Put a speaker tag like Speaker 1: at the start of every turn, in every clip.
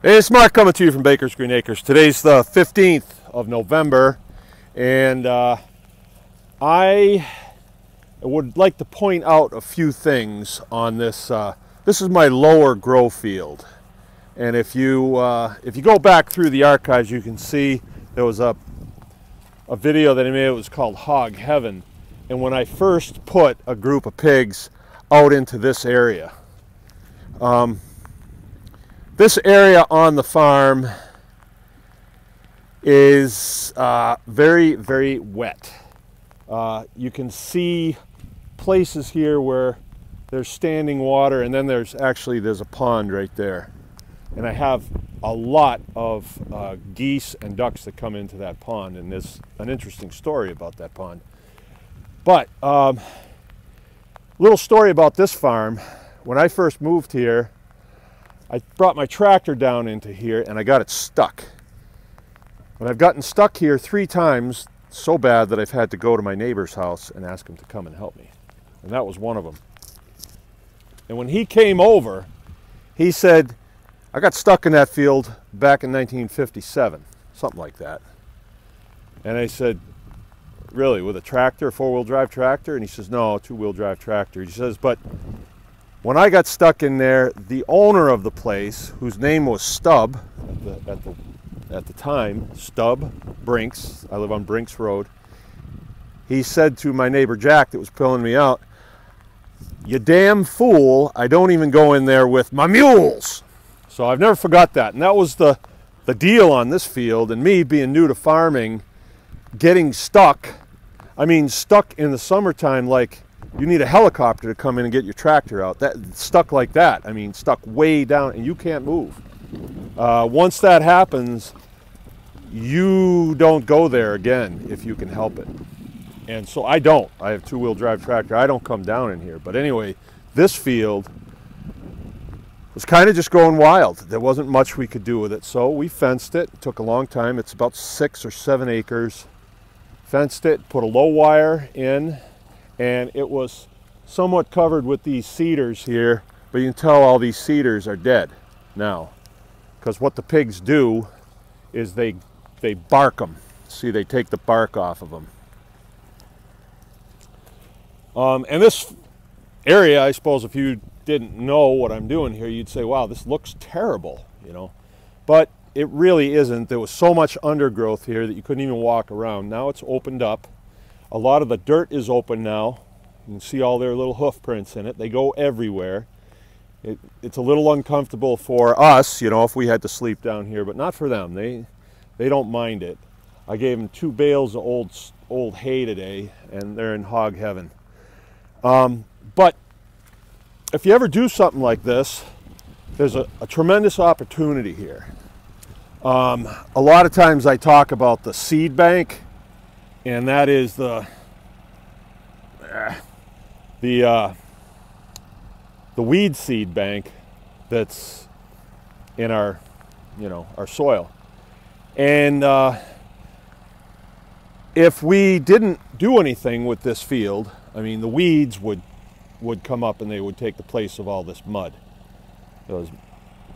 Speaker 1: Hey, it's Mark coming to you from Baker's Green Acres. Today's the 15th of November, and I would like to point out a few things on this. This is my lower grow field, and if you go back through the archives, you can see there was a video that I made. It was called Hog Heaven, and when I first put a group of pigs out into this area. This area on the farm is very, very wet. You can see places here where there's standing water, and then there's a pond right there. And I have a lot of geese and ducks that come into that pond, and there's an interesting story about that pond. But little story about this farm. When I first moved here, I brought my tractor down into here and I got it stuck. And I've gotten stuck here 3 times so bad that I've had to go to my neighbor's house and ask him to come and help me. And that was one of them. And when he came over, he said, I got stuck in that field back in 1957, something like that. And I said, really, with a tractor, a 4-wheel drive tractor? And he says, no, a 2-wheel drive tractor. He says, but when I got stuck in there, the owner of the place, whose name was Stubb at the time, Stubb Brinks, I live on Brinks Road, he said to my neighbor Jack that was pulling me out, you damn fool, I don't even go in there with my mules. So I've never forgot that. And that was the deal on this field, and me being new to farming, getting stuck. I mean, stuck in the summertime, like you need a helicopter to come in and get your tractor out. That stuck like that. I mean, stuck way down, and you can't move. Once that happens, you don't go there again if you can help it. And so I don't. I have 2-wheel drive tractor. I don't come down in here. But anyway, this field was kind of just going wild. There wasn't much we could do with it, so we fenced it. It took a long time. It's about 6 or 7 acres. Fenced it, put a low wire in, and it was somewhat covered with these cedars here, but you can tell all these cedars are dead now, because what the pigs do is they bark them. See, they take the bark off of them. And this area, I suppose if you didn't know what I'm doing here, you'd say, wow, this looks terrible, you know, but it really isn't. There was so much undergrowth here that you couldn't even walk around. Now it's opened up. A lot of the dirt is open now. You can see all their little hoof prints in it. They go everywhere. It's a little uncomfortable for us, you know, if we had to sleep down here, but not for them. They don't mind it. I gave them 2 bales of old hay today, and they're in hog heaven. But if you ever do something like this, there's a tremendous opportunity here. A lot of times I talk about the seed bank, and that is the weed seed bank that's in our, you know, our soil. And if we didn't do anything with this field, I mean, the weeds would come up and they would take the place of all this mud. Because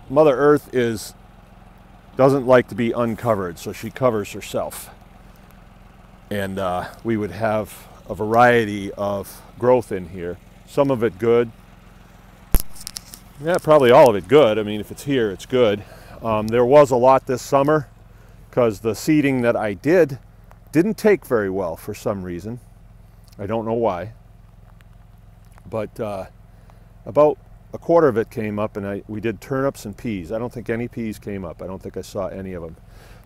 Speaker 1: Mother Earth doesn't like to be uncovered, so she covers herself. And we would have a variety of growth in here. Some of it good. Yeah, probably all of it good. I mean, if it's here, it's good. There was a lot this summer because the seeding that I didn't take very well for some reason. I don't know why. But about a quarter of it came up, and we did turnips and peas. I don't think any peas came up. I don't think I saw any of them.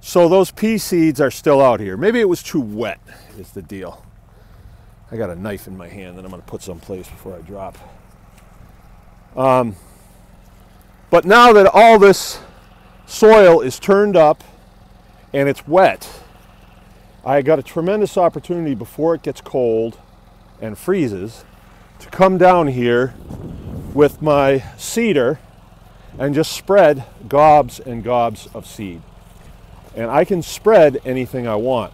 Speaker 1: So those pea seeds are still out here. Maybe it was too wet is the deal. I got a knife in my hand that I'm going to put someplace before I drop. But now that all this soil is turned up and it's wet, I got a tremendous opportunity before it gets cold and freezes to come down here with my seeder and just spread gobs and gobs of seed. And I can spread anything I want.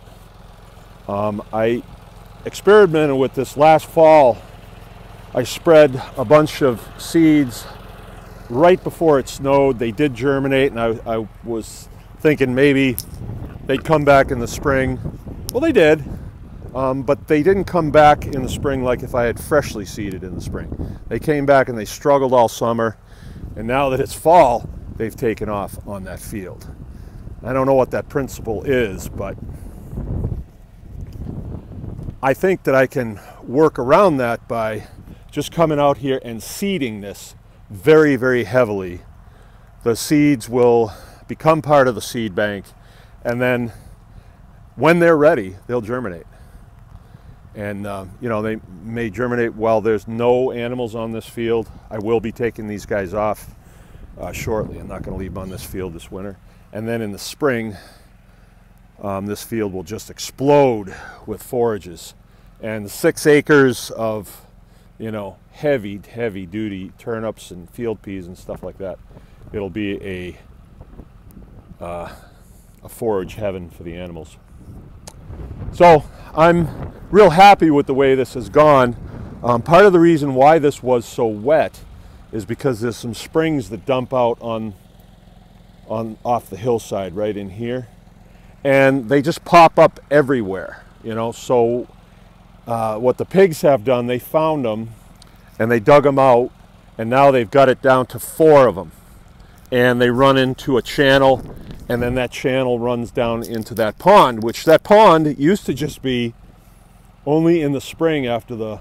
Speaker 1: I experimented with this last fall. I spread a bunch of seeds right before it snowed, they did germinate, and I was thinking maybe they'd come back in the spring. Well, they did, but they didn't come back in the spring like if I had freshly seeded in the spring. They came back and they struggled all summer, and now that it's fall, they've taken off on that field. I don't know what that principle is, but I think that I can work around that by just coming out here and seeding this very, very heavily. The seeds will become part of the seed bank, and then when they're ready, they'll germinate. And you know, they may germinate while there's no animals on this field. I will be taking these guys off shortly. I'm not going to leave them on this field this winter. And then in the spring, this field will just explode with forages. And 6 acres of, you know, heavy duty turnips and field peas and stuff like that. It'll be a forage heaven for the animals. So I'm real happy with the way this has gone. Part of the reason why this was so wet is because there's some springs that dump out off the hillside right in here, and they just pop up everywhere, you know. So what the pigs have done, they found them and they dug them out, and now they've got it down to 4 of them, and they run into a channel, and then that channel runs down into that pond, which that pond used to just be only in the spring after the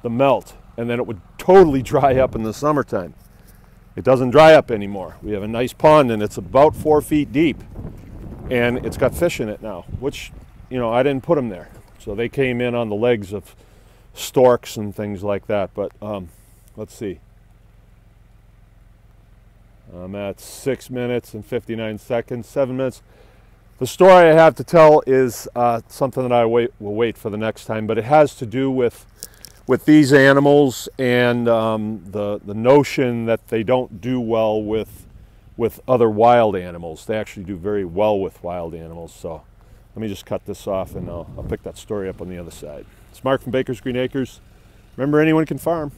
Speaker 1: melt, and then it would totally dry up in the summertime. It doesn't dry up anymore. We have a nice pond, and it's about 4 feet deep, and it's got fish in it now, which, you know, I didn't put them there. So they came in on the legs of storks and things like that. But let's see. I'm at 6 minutes and 59 seconds, 7 minutes. The story I have to tell is something that I will wait for the next time, but it has to do with these animals and the notion that they don't do well with other wild animals. They actually do very well with wild animals. So let me just cut this off, and I'll pick that story up on the other side. It's Mark from Baker's Green Acres. Remember, anyone can farm.